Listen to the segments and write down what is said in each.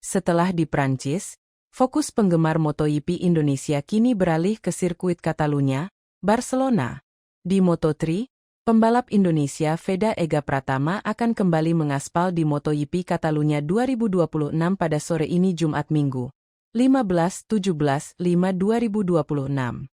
Setelah di Prancis, fokus penggemar MotoGP Indonesia kini beralih ke sirkuit Catalunya, Barcelona. Di Moto3, pembalap Indonesia Veda Ega Pratama akan kembali mengaspal di MotoGP Catalunya 2026 pada sore ini Jumat Minggu, 15-17-5-2026.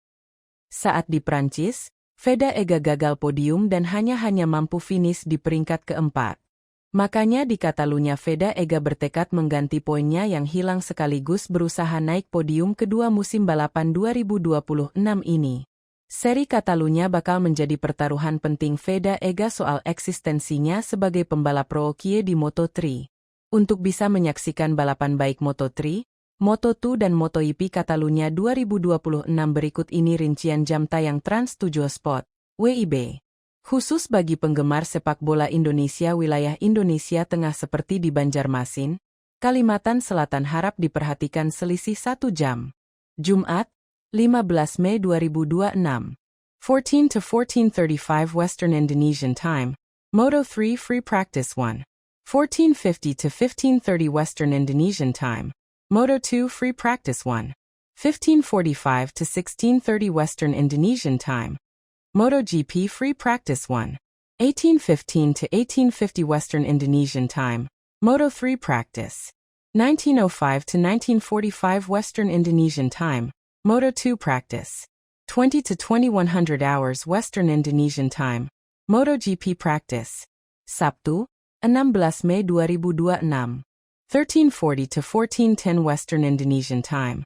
Saat di Prancis, Veda Ega gagal podium dan hanya mampu finish di peringkat keempat. Makanya di Catalunya Veda Ega bertekad mengganti poinnya yang hilang sekaligus berusaha naik podium kedua musim balapan 2026 ini. Seri Catalunya bakal menjadi pertaruhan penting Veda Ega soal eksistensinya sebagai pembalap rookie di Moto3. Untuk bisa menyaksikan balapan baik Moto3, Moto2 dan MotoGP Catalunya 2026 berikut ini rincian jam tayang Trans7 Sport, WIB. Khusus bagi penggemar sepak bola Indonesia wilayah Indonesia Tengah seperti di Banjarmasin, Kalimantan Selatan harap diperhatikan selisih 1 jam. Jumat, 15 Mei 2026. 14 to 14:35 Western Indonesian Time. Moto3 Free Practice 1. 14:50 to 15:30 Western Indonesian Time. Moto2 Free Practice 1. 15:45 to 16:30 Western Indonesian Time. MotoGP Free Practice 1. 18:15 to 18:50 Western Indonesian Time. Moto3 Practice. 19:05 to 19:45 Western Indonesian Time. Moto2 Practice. 20 to 2100 hours Western Indonesian Time. MotoGP Practice. Sabtu, 16 Mei 2026. 13:40 to 14:10 Western Indonesian Time.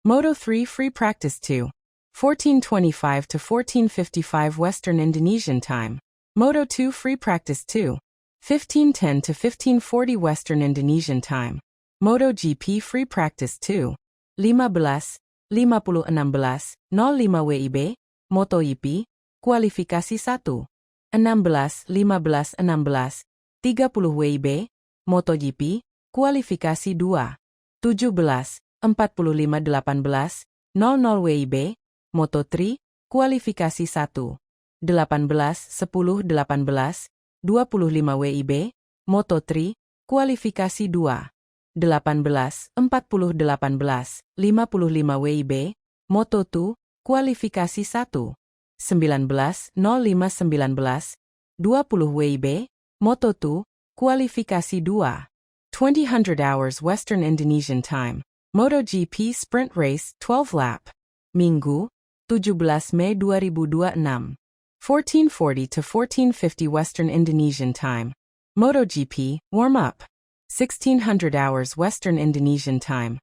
Moto3 Free Practice 2. 14:25 to 14:55 Western Indonesian Time. Moto2 Free Practice 2. 15:10 to 15:40 Western Indonesian Time. MotoGP Free Practice 2. 15:50-16:05 WIB, MotoGP, Kualifikasi 1. 16:15-16:30 WIB, MotoGP, Kualifikasi 2. 17:45-18:00 WIB, Moto3, Kualifikasi 1. 18:10-18:25 WIB, Moto3, Kualifikasi 2. 18:40-18:55 WIB, Moto2, Kualifikasi 1. 19:05-19:20 WIB, Moto2, Kualifikasi 2. 2000 hours Western Indonesian Time. MotoGP Sprint Race 12 Lap. Minggu, 17 Mei 2026. 14:40 to 14:50 Western Indonesian Time. MotoGP Warm-Up. 1600 hours Western Indonesian Time.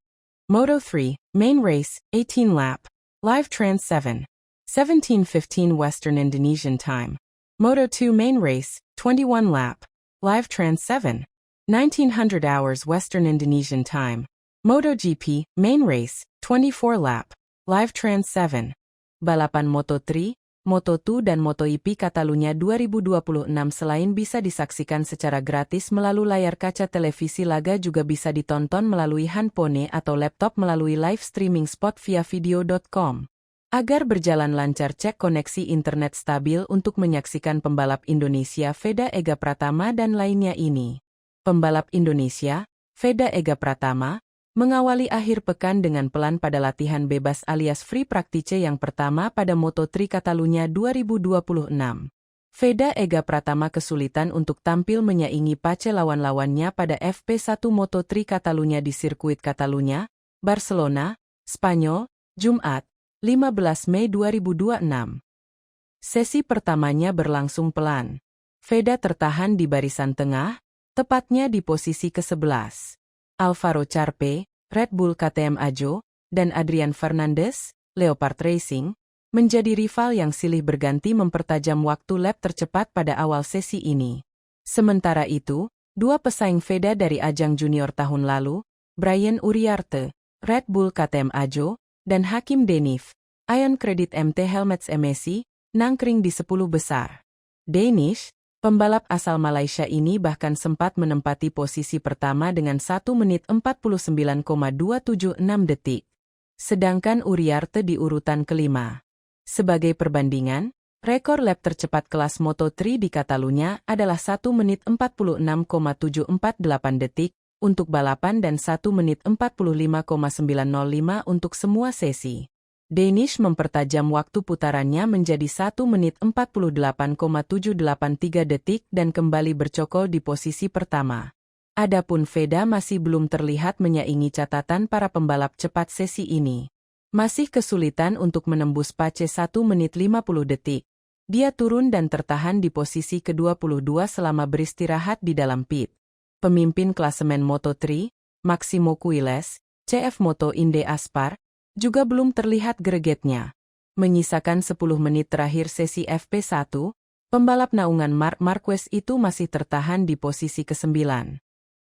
Moto3 Main Race 18 Lap. Live Trans 7. 17:15 Western Indonesian Time. Moto2 Main Race 21 Lap. Live Trans 7. 1900 hours Western Indonesian Time. MotoGP Main Race 24 Lap. Live Trans 7. Balapan Moto3, Moto2 dan MotoGP Catalunya 2026 selain bisa disaksikan secara gratis melalui layar kaca televisi, laga juga bisa ditonton melalui handphone atau laptop melalui live streaming spot via video.com. Agar berjalan lancar, cek koneksi internet stabil untuk menyaksikan pembalap Indonesia Veda Ega Pratama dan lainnya ini. Pembalap Indonesia, Veda Ega Pratama, mengawali akhir pekan dengan pelan pada latihan bebas alias free practice yang pertama pada Moto3 Catalunya 2026. Veda Ega Pratama kesulitan untuk tampil menyaingi pace lawan-lawannya pada FP1 Moto3 Catalunya di sirkuit Catalunya, Barcelona, Spanyol, Jumat, 15 Mei 2026. Sesi pertamanya berlangsung pelan. Veda tertahan di barisan tengah, tepatnya di posisi ke-11. Alvaro Charpe, Red Bull KTM Ajo, dan Adrian Fernandez, Leopard Racing, menjadi rival yang silih berganti mempertajam waktu lap tercepat pada awal sesi ini. Sementara itu, dua pesaing Veda dari ajang junior tahun lalu, Brian Uriarte, Red Bull KTM Ajo, dan Hakim Denif, Ion Credit MT Helmets MSI, nangkring di 10 besar. Danish, pembalap asal Malaysia ini bahkan sempat menempati posisi pertama dengan 1 menit 49,276 detik. Sedangkan Uriarte di urutan kelima. Sebagai perbandingan, rekor lap tercepat kelas Moto3 di Catalunya adalah 1 menit 46,748 detik untuk balapan dan 1 menit 45,905 untuk semua sesi. Danish mempertajam waktu putarannya menjadi 1 menit 48,783 detik dan kembali bercokol di posisi pertama. Adapun Veda masih belum terlihat menyaingi catatan para pembalap cepat sesi ini. Masih kesulitan untuk menembus pace 1 menit 50 detik. Dia turun dan tertahan di posisi ke-22 selama beristirahat di dalam pit. Pemimpin klasemen Moto3, Maximo Quiles, CF Moto Inde Aspar, juga belum terlihat gregetnya. Menyisakan 10 menit terakhir sesi FP1, pembalap naungan Marc Marquez itu masih tertahan di posisi ke-9.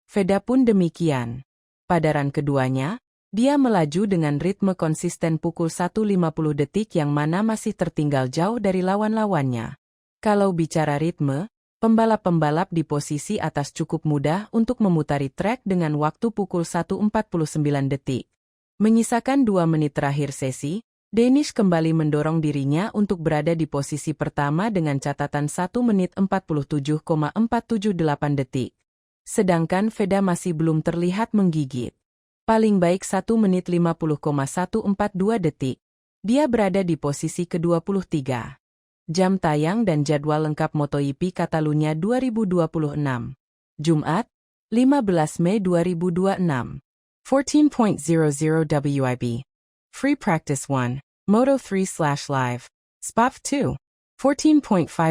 Veda pun demikian. Pada run keduanya, dia melaju dengan ritme konsisten pukul 1.50 detik yang mana masih tertinggal jauh dari lawan-lawannya. Kalau bicara ritme, pembalap-pembalap di posisi atas cukup mudah untuk memutari trek dengan waktu pukul 1.49 detik. Menyisakan 2 menit terakhir sesi, Danish kembali mendorong dirinya untuk berada di posisi pertama dengan catatan 1 menit 47,478 detik. Sedangkan Veda masih belum terlihat menggigit. Paling baik 1 menit 50,142 detik. Dia berada di posisi ke-23. Jam tayang dan jadwal lengkap MotoGP Catalunya 2026. Jumat, 15 Mei 2026. 14.00 WIB. Free Practice 1, Moto3/Live. SPOF 2. 14.50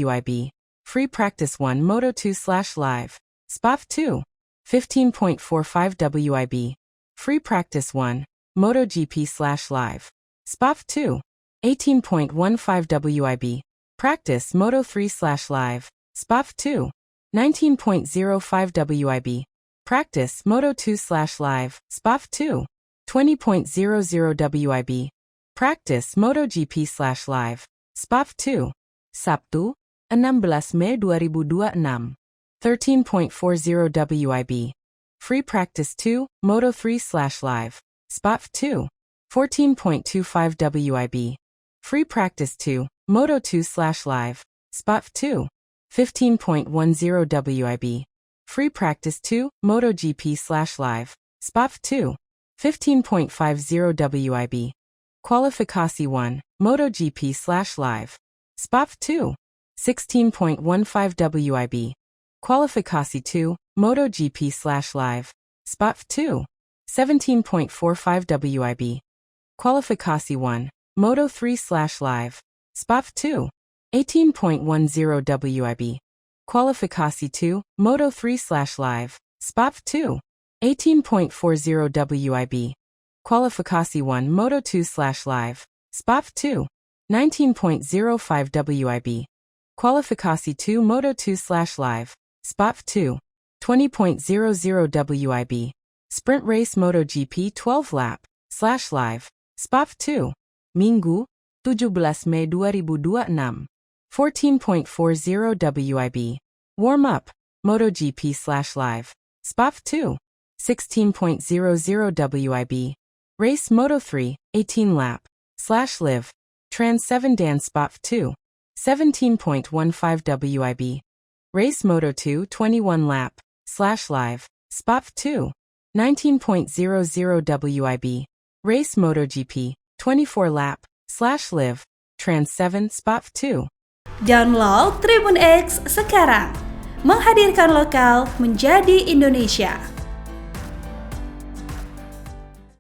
WIB. Free Practice 1 Moto2/Live. SPOF 2. 15.45 WIB. Free Practice 1, MotoGP/Live. SPOF 2. 18.15 WIB. Practice Moto3/Live. SPOF 2. 19.05 WIB. Practice Moto2/Live. SPOF 2. 20.00 WIB. Practice MotoGP/Live. SPOF 2. Sabtu, 16 Mei 2026. 13.40 WIB. Free Practice 2, Moto3/Live. SPOF 2. 14.25 WIB. Free Practice 2, Moto2/Live. SPOF 2. 15.10 WIB. Free Practice 2, MotoGP/Live. SPOF 2. 15.50 WIB. Qualifikasi 1, MotoGP/Live. SPOF 2. 16.15 WIB. Qualifikasi 2, MotoGP/Live. SPOF 2. 17.45 WIB. Qualifikasi 1, Moto3/Live. SPOF 2. 18.10 WIB. Qualifikasi 2, Moto3/Live. SPOF 2. 18.40 WIB. Qualifikasi 1, Moto2/Live. SPOF 2. 19.05 WIB. Qualifikasi 2, Moto2/Live. SPOF 2. 20.00 WIB. Sprint Race MotoGP 12 Lap/Live. SPOF 2. Minggu, 17 Mei 2026. 14.40 WIB. Warm-up, MotoGP/Live. SPOF 2. 16.00 WIB. Race Moto3, 18 Lap/Live. Trans 7 Dan SPOF 2. 17.15 WIB. Race Moto2, 21 Lap/Live. SPOF 2. 19.00 WIB. Race MotoGP, 24 Lap/Live. Trans 7 SPOF 2. Download Tribun X sekarang. Menghadirkan lokal menjadi Indonesia.